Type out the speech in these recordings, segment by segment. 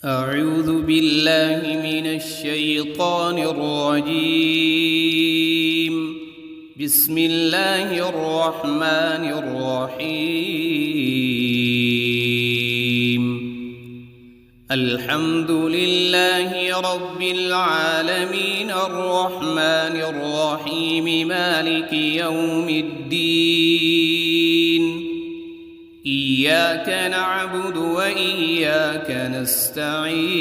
أعوذ بالله من الشيطان الرجيم. بسم الله الرحمن الرحيم. الحمد لله رب العالمين الرحمن الرحيم مالك يوم الدين. إياك نعبد وإياك نستعين.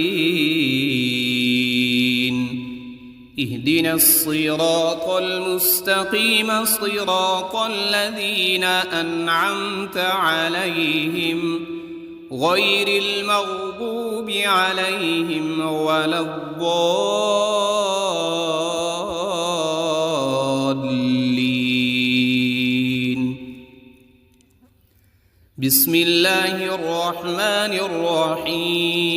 اهدنا الصراط المستقيم صراط الذين أنعمت عليهم غير المغضوب عليهم ولا الضالين. بسم الله الرحمن الرحيم.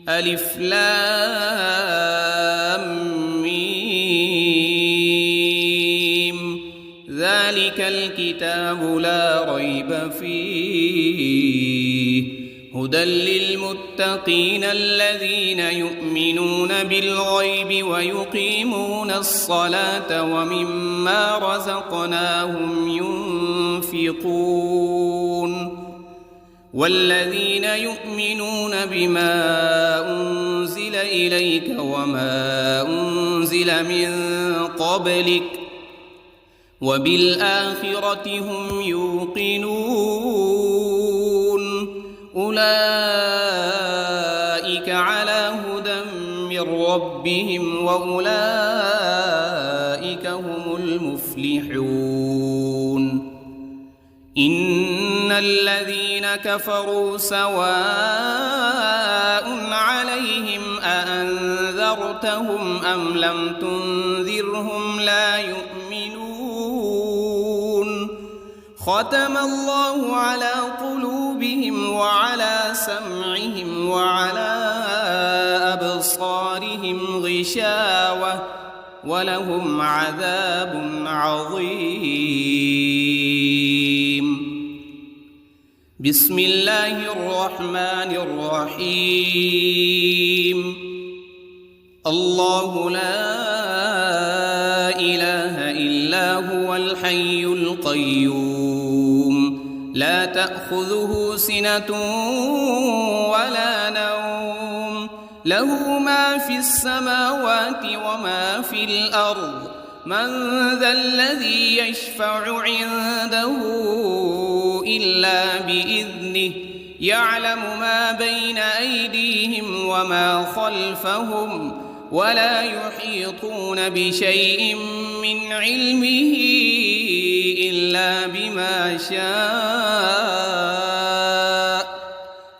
ألف لام ميم. ذلك الكتاب لا ريب فيه هدى للمتقين الذين يؤمنون بالغيب ويقيمون الصلاة ومما رزقناهم ينفقون. والذين يؤمنون بما أنزل إليك وما أنزل من قبلك وبالآخرة هم يوقنون. أولئك على هدى من ربهم وأولئك هم المفلحون. إن الذين كفروا سواء عليهم أأنذرتهم أم لم تنذرهم لا يؤمنون. ختم الله على قلوبهم وعلى سمعهم وعلى أبصارهم غشاوة ولهم عذاب عظيم. بسم الله الرحمن الرحيم. الله لا إله إلا هو الحي القيوم لا تأخذه سنة ولا نوم له ما في السماوات وما في الأرض. من ذا الذي يشفع عنده إلا بإذنه يعلم ما بين أيديهم وما خلفهم ولا يحيطون بشيء من علمه إلا بما شاء.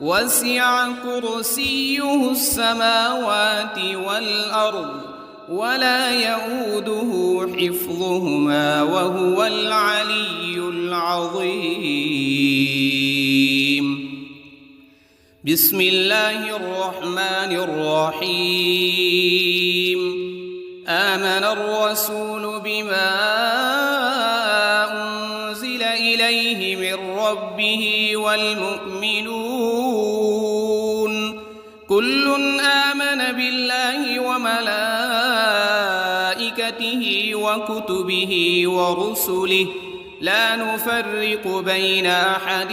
وسع كرسيه السماوات والأرض ولا يؤوده حفظهما وهو العلي العظيم. بسم الله الرحمن الرحيم. آمن الرسول بما أنزل إليه من ربه والمؤمنون كل آمن بالله وملائكته وكتبه ورسله لا نفرق بين أحد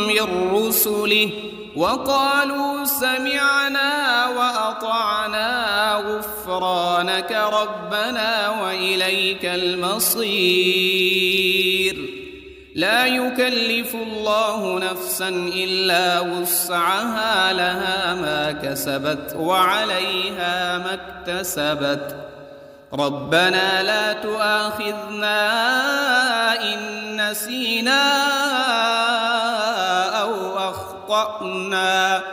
من رسله وقالوا سمعنا وأطعنا غفرانك ربنا وإليك المصير. لا يكلف الله نفسا إلا وسعها لها ما كسبت وعليها ما اكتسبت. ربنا لا تؤاخذنا إن نسينا أو أخطأنا.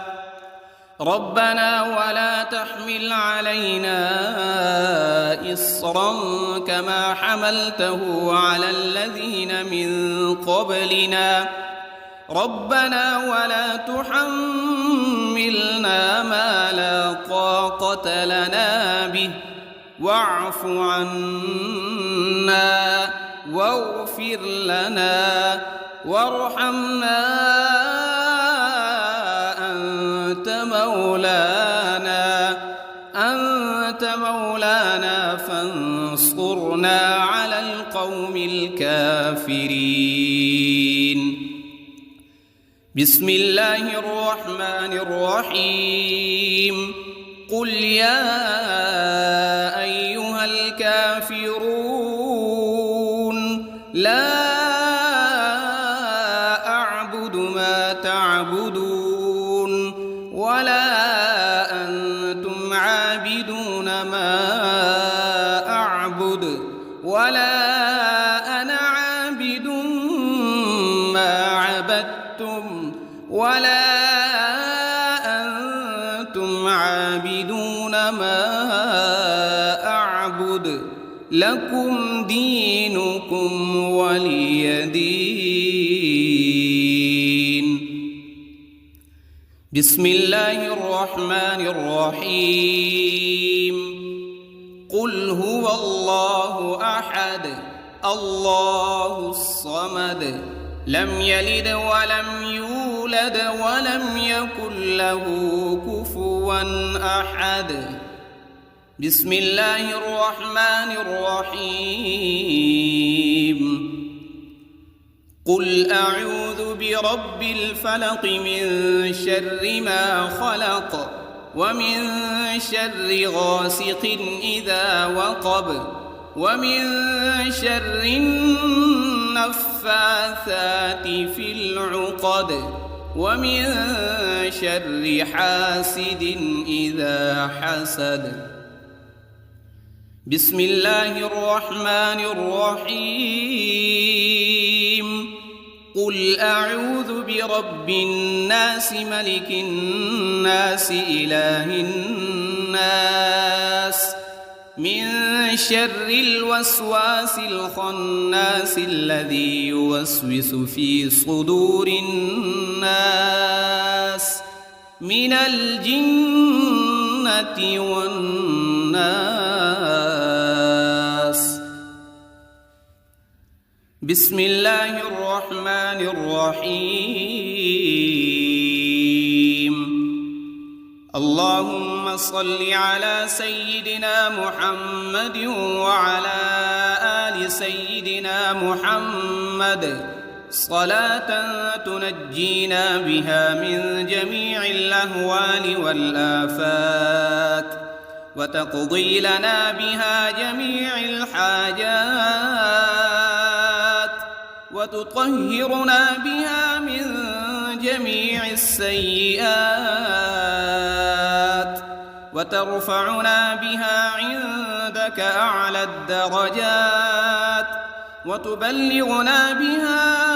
ربنا ولا تحمل علينا إصرا كما حملته على الذين من قبلنا. ربنا ولا تحملنا ما لا طاقة لنا به واعف عنا واغفر لنا وارحمنا مولانا فانصرنا على القوم الكافرين. بسم الله الرحمن الرحيم. قل يا أيها الكافرون لا أعبد ما تعبدون ولا أنتم عابدون ما أعبد ولا أنا عابد ما عبدتم ولا أنتم عابدون ما أعبد لكم دينكم ولي دين. بسم الله الرحمن الرحيم. قل هو الله أحد الله الصمد لم يلد ولم يولد ولم يكن له كفوا أحد. بسم الله الرحمن الرحيم. قل أعوذ برب الفلق من شر ما خلق ومن شر غاسق إذا وقب ومن شر النفاثات في العقد ومن شر حاسد إذا حسد. بسم الله الرحمن الرحيم. قل أعوذ برب الناس ملك الناس إله الناس من شر الوسواس الخناس الذي يوسوس في صدور الناس من الجنة والناس. بسم الله الرحمن الرحيم. اللهم صل على سيدنا محمد وعلى آل سيدنا محمد صلاة تنجينا بها من جميع الأهوال والآفات وتقضي لنا بها جميع الحاجات وتطهرنا بها من جميع السيئات وترفعنا بها عندك أعلى الدرجات وتبلغنا بها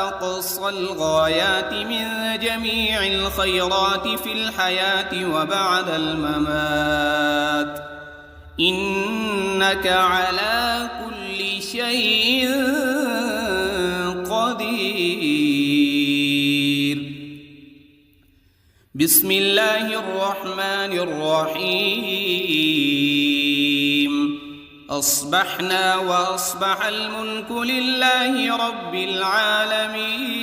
أقصى الغايات من جميع الخيرات في الحياة وبعد الممات إنك على كل شيء قدير. بسم الله الرحمن الرحيم. أصبحنا وأصبح الملك لله رب العالمين.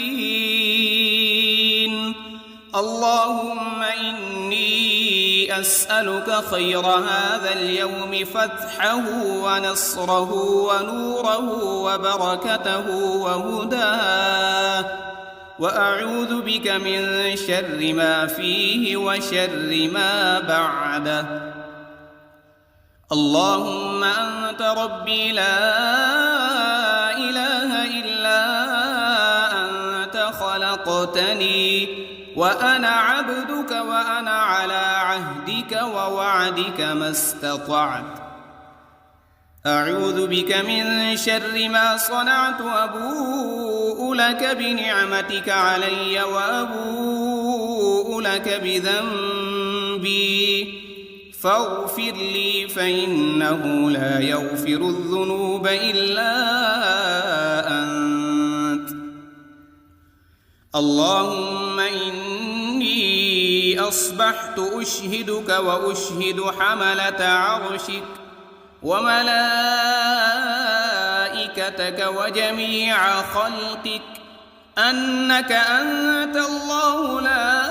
اللهم إني أسألك خير هذا اليوم فتحه ونصره ونوره وبركته وهداه وأعوذ بك من شر ما فيه وشر ما بعده. اللهم أنت ربي لا إله إلا أنت خلقتني وأنا عبدك وأنا على عهدك ووعدك ما استطعت. أعوذ بك من شر ما صنعت وأبوء لك بنعمتك علي وأبوء لك بذنبي فاغفر لي فإنه لا يغفر الذنوب إلا أنت. اللهم إني أصبحت أشهدك وأشهد حملة عرشك وملائكتك وجميع خلقك أنك أنت الله لا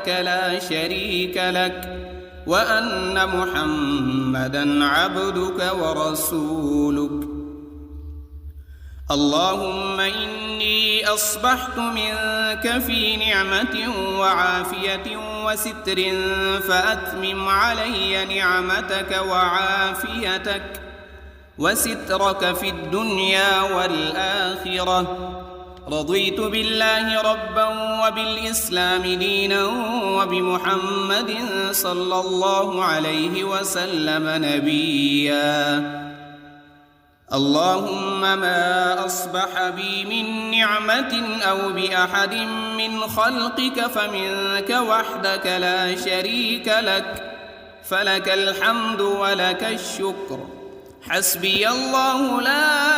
وحدك لا شريك لك وأن محمدًا عبدك ورسولك. اللهم إني أصبحت منك في نعمة وعافية وستر، فأتمم علي نعمتك وعافيتك وسترك في الدنيا والآخرة. رضيت بالله ربا وبالإسلام دينا وبمحمد صلى الله عليه وسلم نبيا. اللهم ما أصبح بي من نعمة أو بأحد من خلقك فمنك وحدك لا شريك لك، فلك الحمد ولك الشكر. حسبي الله لا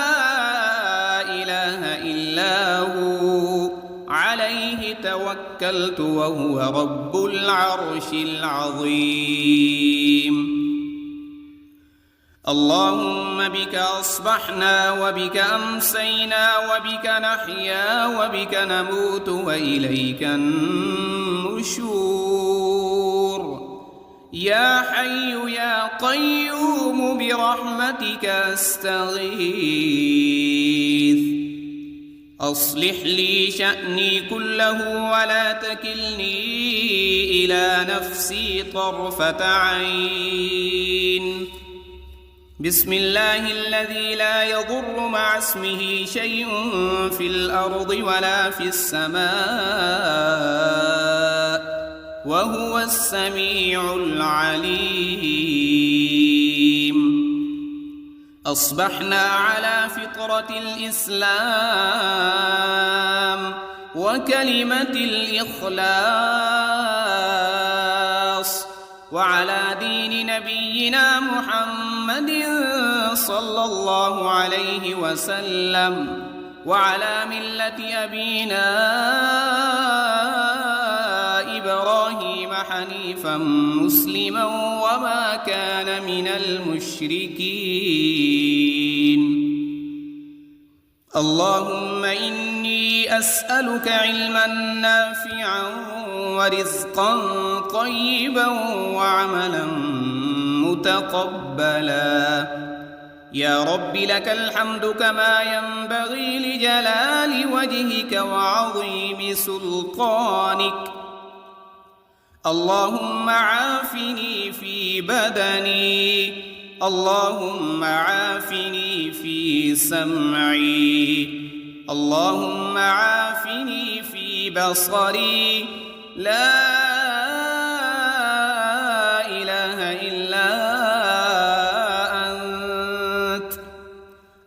إله إلا هو، عليه توكلت وهو رب العرش العظيم. اللهم بك أصبحنا وبك أمسينا وبك نحيا وبك نموت وإليك النشور. يا حي يا قيوم برحمتك أستغيث. أصلح لي شأني كله ولا تكلني إلى نفسي طرفة عين. بسم الله الذي لا يضر مع اسمه شيء في الأرض ولا في السماء وهو السميع العليم. أصبحنا على فطرة الإسلام وكلمة الإخلاص وعلى دين نبينا محمد صلى الله عليه وسلم وعلى ملة أبينا إبراهيم حنيفا مسلما وما كان من المشركين. اللهم إني أسألك علما نافعا ورزقا طيبا وعملا متقبلا. يا رب لك الحمد كما ينبغي لجلال وجهك وعظيم سلطانك. اللهم عافني في بدني، اللهم عافني في سمعي، اللهم عافني في بصري. لا إله إلا أنت.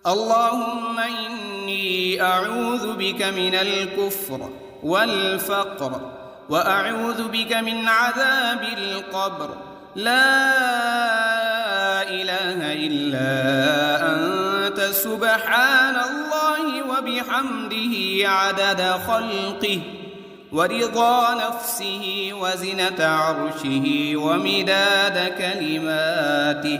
اللهم إني أعوذ بك من الكفر والفقر وأعوذ بك من عذاب القبر. لا إله إلا أنت سبحان الله وبحمده عدد خلقه ورضا نفسه وزنة عرشه ومداد كلماته.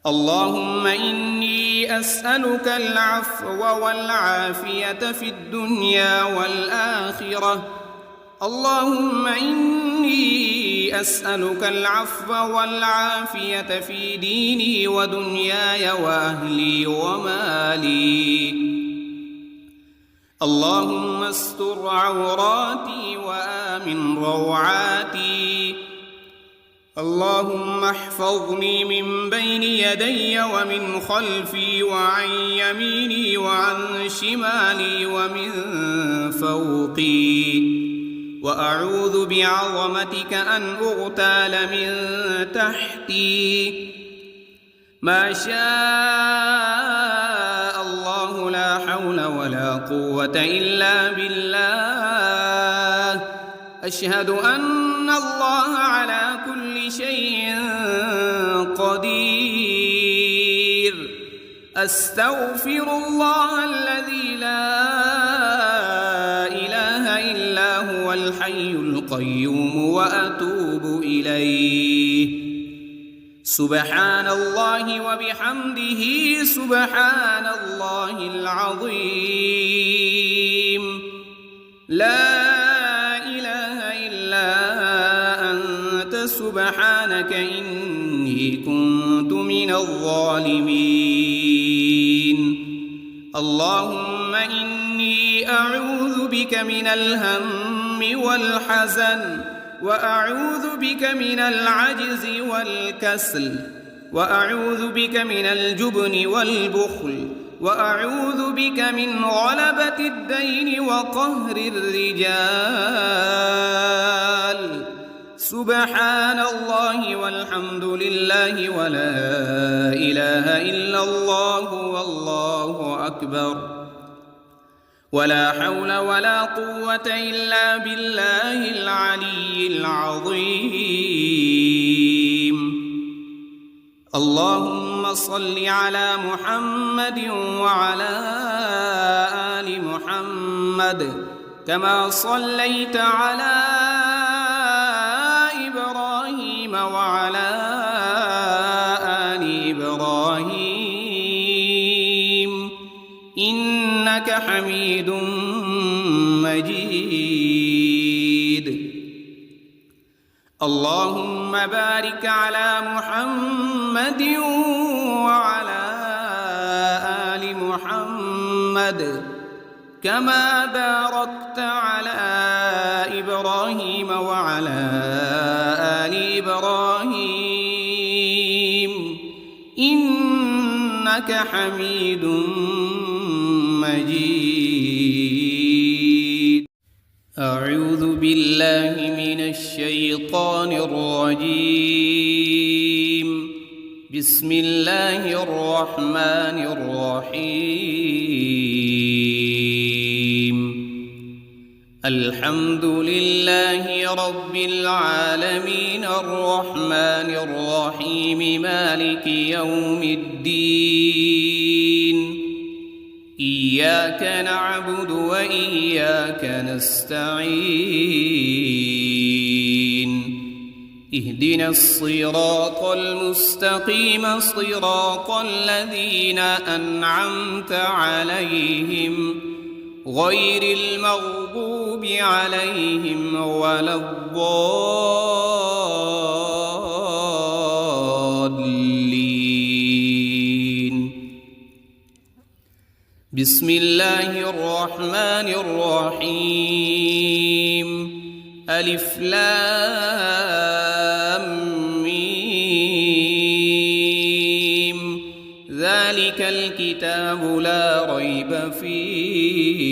اللهم إني أسألك العفو والعافية في الدنيا والآخرة. اللهم إني أسألك العفو والعافية في ديني ودنياي وأهلي ومالي. اللهم استر عوراتي وآمن روعاتي. اللهم احفظني من بين يدي ومن خلفي وعن يميني وعن شمالي ومن فوقي. وأعوذ بعظمتك أن أغتال من تحتي. ما شاء الله لا حول ولا قوة إلا بالله. أشهد أن الله على كل شيء قدير. أستغفر الله الذي لا إله إلا هو الحي القيوم وأتوب إليه. سبحان الله وبحمده سبحان الله العظيم. لا إله إلا كنت من الظالمين اللهم إني أعوذ بك من الهم والحزن وأعوذ بك من العجز والكسل وأعوذ بك من الجبن والبخل وأعوذ بك من غلبة الدين وقهر الرجال سبحان الله والحمد لله ولا إله إلا الله والله أكبر ولا حول ولا قوة إلا بالله العلي العظيم اللهم صل على محمد وعلى آل محمد كما صليت على إبراهيم وعلى آل إبراهيم إنك حميد مجيد اللهم بارك على محمد وعلى آل محمد كما باركت على إبراهيم وعلى آل إبراهيم إنك حميد مجيد أعوذ بالله من الشيطان الرجيم بسم الله الرحمن الرحيم الحمد لله رب العالمين الرحمن الرحيم مالك يوم الدين إياك نعبد وإياك نستعين اهدنا الصراط المستقيم صراط الذين أنعمت عليهم غير المغضوب عليهم ولا الضالين بسم الله الرحمن الرحيم ألف لام ميم ذلك الكتاب لا ريب فيه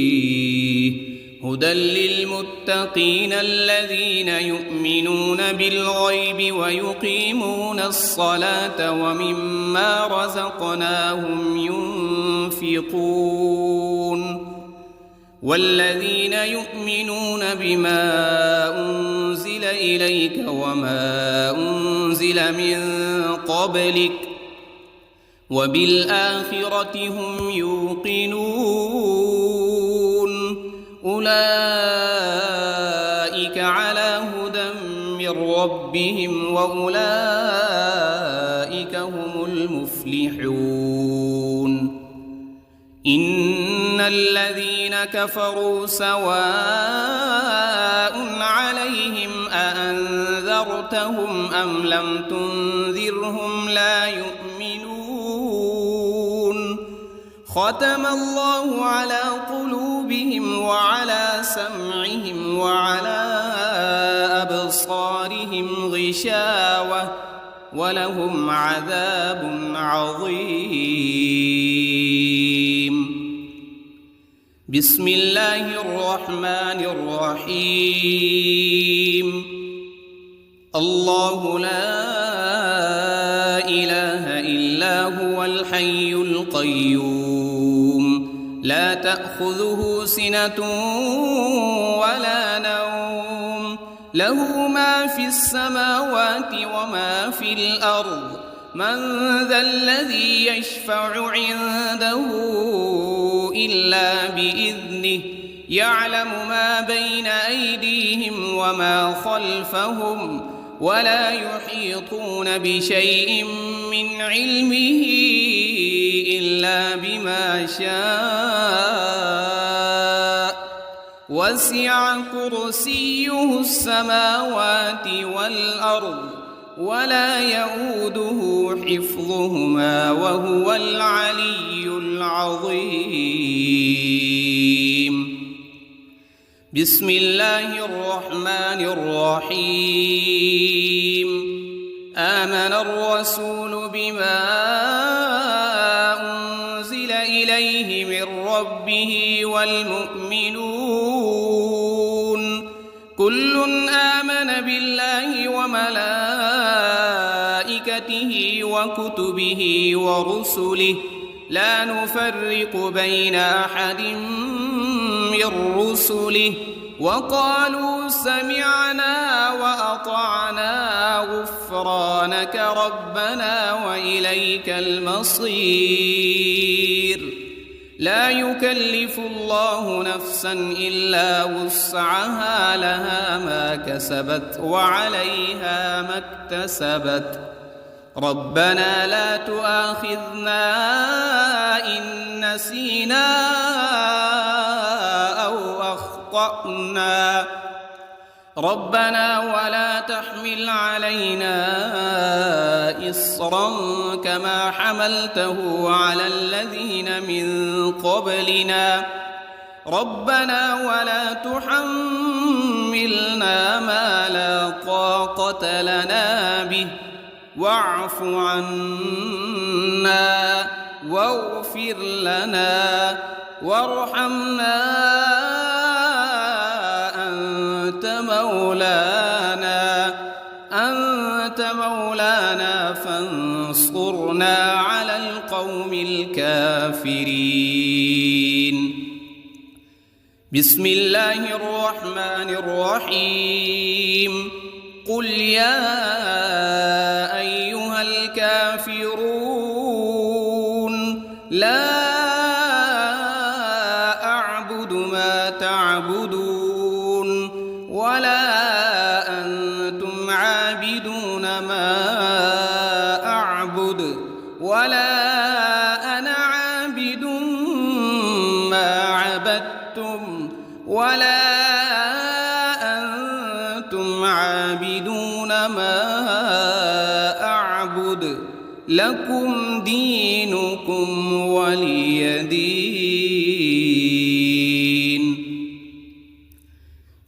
هدى للمتقين الذين يؤمنون بالغيب ويقيمون الصلاة ومما رزقناهم ينفقون والذين يؤمنون بما أنزل إليك وما أنزل من قبلك وبالآخرة هم يوقنون أولئك على هدى من ربهم وأولئك هم المفلحون إن الذين كفروا سواء عليهم أأنذرتهم أم لم تنذرهم لا يؤمنون ختم الله على قلوبهم وعلى سمعهم وعلى أبصارهم غشاوة ولهم عذاب عظيم بسم الله الرحمن الرحيم الله لا إله إلا هو الحي القيوم لا تأخذه سنة ولا نوم له ما في السماوات وما في الأرض من ذا الذي يشفع عنده إلا بإذنه يعلم ما بين أيديهم وما خلفهم ولا يحيطون بشيء من علمه إلا بما شاء وسع كرسيه السماوات والأرض ولا يؤوده حفظهما وهو العلي العظيم. بسم الله الرحمن الرحيم. آمن الرسول بما أنزل إليه من ربه والمؤمنون كل آمن بالله وملائكته وكتبه ورسله لا نفرق بين أحد من رسله وقالوا سمعنا وأطعنا غفرانك ربنا وإليك المصير. لا يكلف الله نفسا إلا وسعها لها ما كسبت وعليها ما اكتسبت. ربنا لا تؤاخذنا إن نسينا أو أخطأنا ربنا ولا تحمل علينا إصرا كما حملته على الذين من قبلنا ربنا ولا تحملنا ما لا طاقة لنا به واعف عنا واغفر لنا وارحمنا أنت مولانا فانصرنا على القوم الكافرين. بسم الله الرحمن الرحيم. قل يا أيها الكافرون لا أعبد ما تعبدون ولا أنتم عابدون ما أعبد ولا أنا عابد ما عبدتم ولا أنتم عابدون ما أعبد لكم دينكم ولي دين.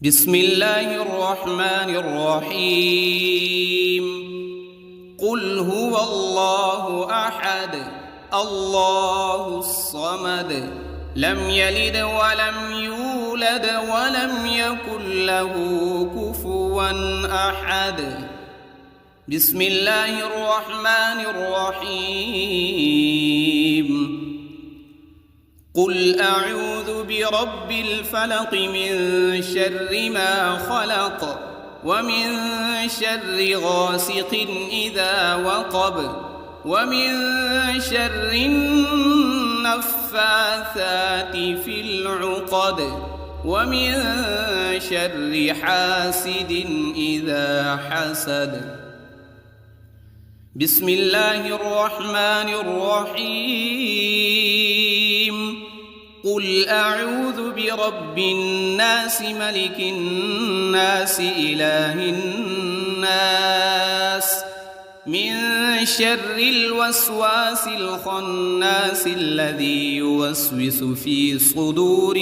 بسم الله الرحمن الرحيم. قل هو الله أحد الله الصمد لم يلد ولم يولد ولم يكن له كفوا أحد. بسم الله الرحمن الرحيم. قل أعوذ برب الفلق من شر ما خلق ومن شر غاسق إذا وقب ومن شر النفاثات في العقد ومن شر حاسد إذا حسد. بسم الله الرحمن الرحيم. قل أعوذ برب الناس ملك الناس إله الناس من شر الوسواس الخناس الذي يوسوس في صدور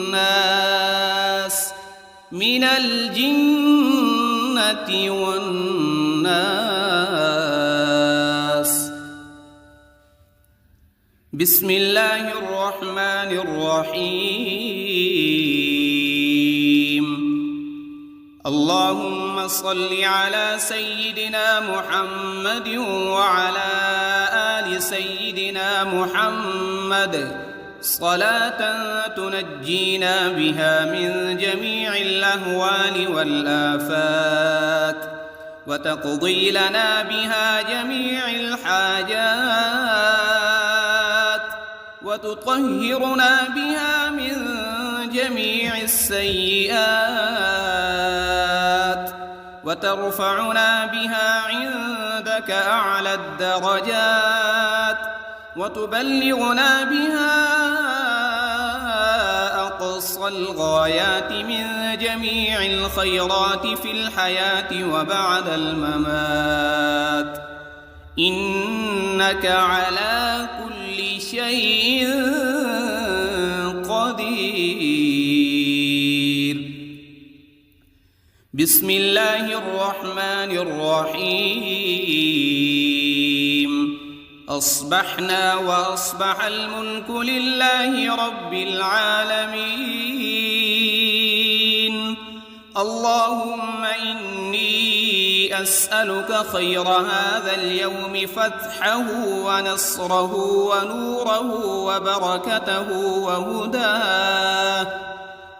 الناس من الجنة والناس. بسم الله الرحمن الرحيم. اللهم صل على سيدنا محمد وعلى آل سيدنا محمد صلاة تنجينا بها من جميع الأهوال والآفات وتقضي لنا بها جميع الحاجات وتطهرنا بها من جميع السيئات وترفعنا بها عندك أعلى الدرجات وتبلغنا بها أقصى أقصى الغايات من جميع الخيرات في الحياة وبعد الممات، إنك على كل شيء قدير. بسم الله الرحمن الرحيم. أصبحنا وأصبح الملك لله رب العالمين. اللهم إني أسألك خير هذا اليوم، فتحه ونصره ونوره وبركته وهداه،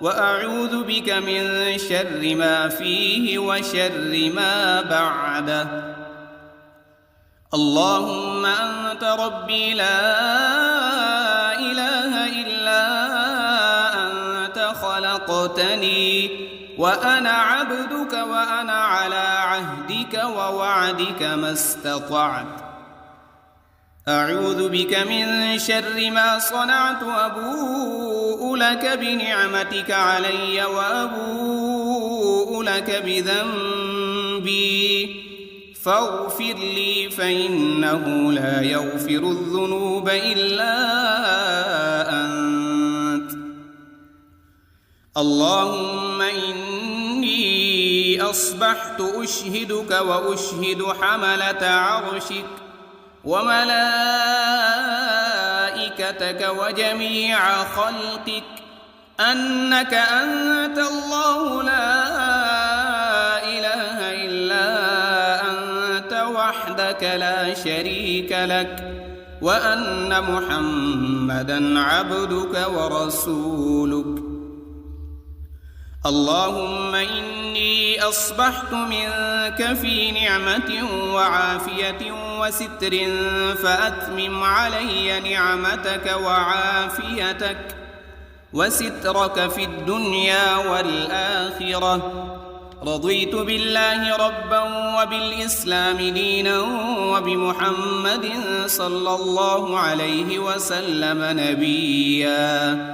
وأعوذ بك من شر ما فيه وشر ما بعده. اللهم أنت ربي لا إله إلا أنت، خلقتني وأنا عبدك وأنا على عهدك ووعدك ما استطعت. أعوذ بك من شر ما صنعت، أبوء لك بنعمتك علي وأبوء لك بذنبي، فاغفر لي فإنه لا يغفر الذنوب إلا أنت. اللهم إني أصبحت أشهدك وأشهد حملة عرشك وملائكتك وجميع خلقك أنك أنت الله لا إله إلا أنت وحدك لا شريك لك، وأن محمدًا عبدك ورسولك. اللهم إني أصبحت منك في نعمة وعافية وستر، فأتمم علي نعمتك وعافيتك وسترك في الدنيا والآخرة. رضيت بالله ربا وبالإسلام دينا وبمحمد صلى الله عليه وسلم نبيا.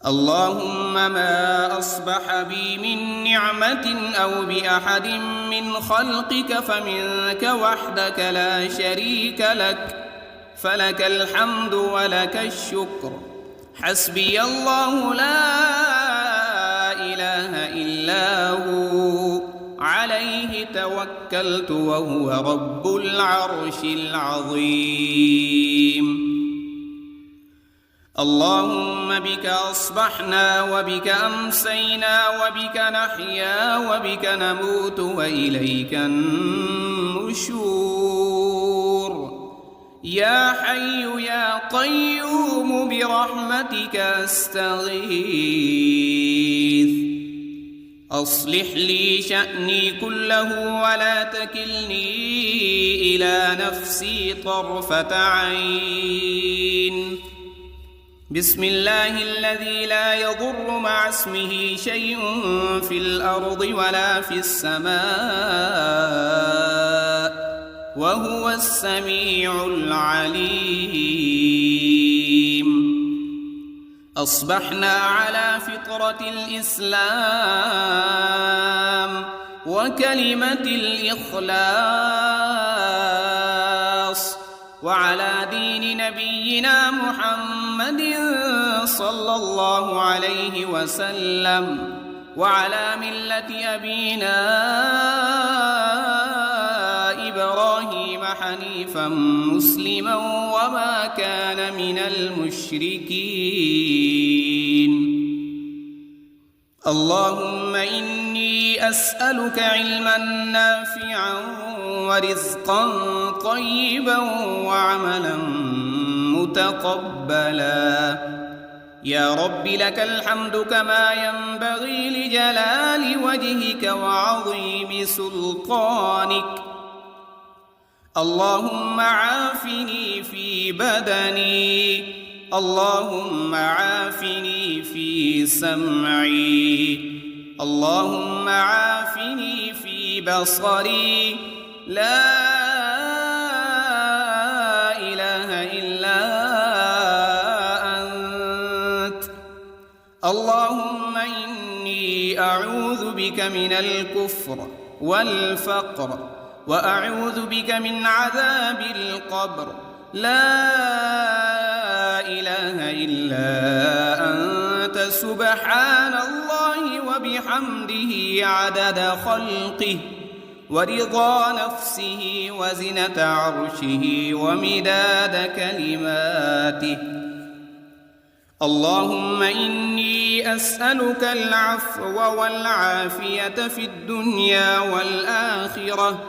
اللهم ما أصبح بي من نعمة أو بأحد من خلقك فمنك وحدك لا شريك لك، فلك الحمد ولك الشكر. حسبي الله لا إله إلا هو، عليه توكلت وهو رب العرش العظيم. اللهم بك أصبحنا وبك أمسينا وبك نحيا وبك نموت وإليك النشور. يا حي يا قيوم برحمتك أستغيث. أصلح لي شأني كله ولا تكلني إلى نفسي طرفة عين. بسم الله الذي لا يضر مع اسمه شيء في الأرض ولا في السماء، وهو السميع العليم. أصبحنا على فطرة الإسلام وكلمة الإخلاص، وعلى دين نبينا محمد صلى الله عليه وسلم، وعلى ملة أبينا إبراهيم حنيفا مسلما وما كان من المشركين. اللهم إني أسألك علما نافعا ورزقا طيبا وعملا متقبلا. يا رب لك الحمد كما ينبغي لجلال وجهك وعظيم سلطانك. اللهم عافني في بدني، اللهم عافني في سمعي، اللهم عافني في بصري. لا إله إلا أنت. اللهم إني أعوذ بك من الكفر والفقر وأعوذ بك من عذاب القبر. لا إله إلا أنت سبحان الله وبحمده عدد خلقه ورضا نفسه وزنة عرشه ومداد كلماته. اللهم إني أسألك العفو والعافية في الدنيا والآخرة.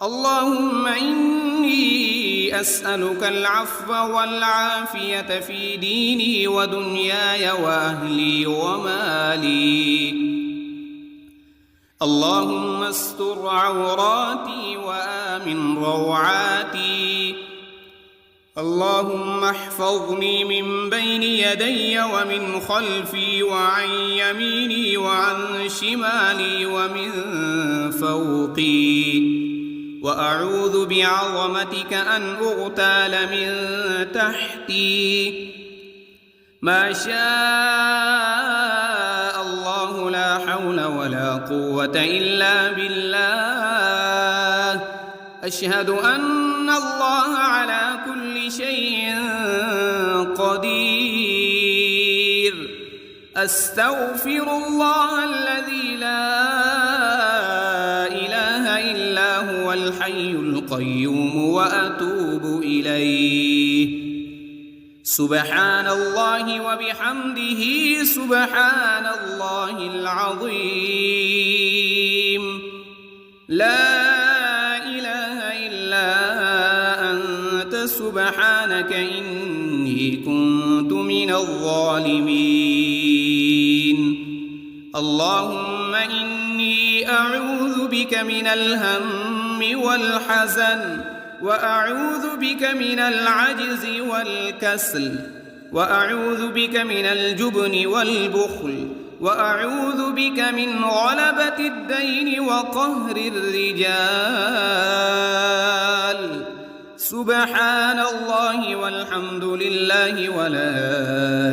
اللهم إني أسألك العفو والعافية في ديني ودنياي وأهلي ومالي. اللهم استر عوراتي وآمن روعاتي. اللهم احفظني من بين يدي ومن خلفي وعن يميني وعن شمالي ومن فوقي. وأعوذ بعظمتك أن أغتال من تحتي. ما شاء الله لا حول ولا قوة إلا بالله. أشهد أن الله على كل شيء قدير. أستغفر الله الذي لا إله إلا هو الحي القيوم وأتوب إليه. سبحان الله وبحمده سبحان الله العظيم. لا إله إلا أنت سبحانك إني كنت من الظالمين. اللهم إني أعوذ بك من الهم والحزن وأعوذ بك من العجز والكسل وأعوذ بك من الجبن والبخل وأعوذ بك من غلبة الدين وقهر الرجال. سبحان الله والحمد لله ولا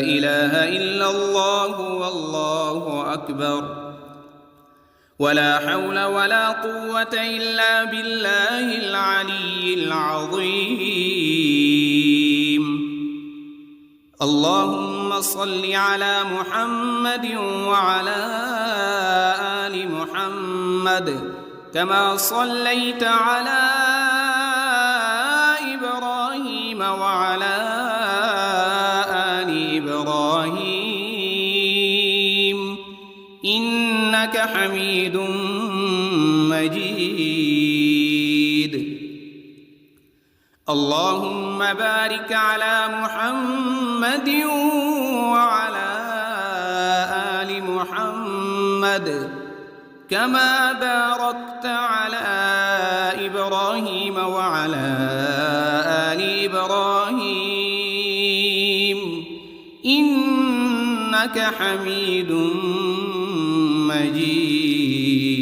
إله إلا الله والله أكبر. ولا حول ولا قوة إلا بالله العلي العظيم. اللهم صل على محمد وعلى آل محمد كما صليت على إبراهيم وعلى آل إبراهيم إنك حميد مجيد. اللهم بارك على محمد وعلى آل محمد كما باركت على إبراهيم وعلى آل إبراهيم إنك حميد مجيد.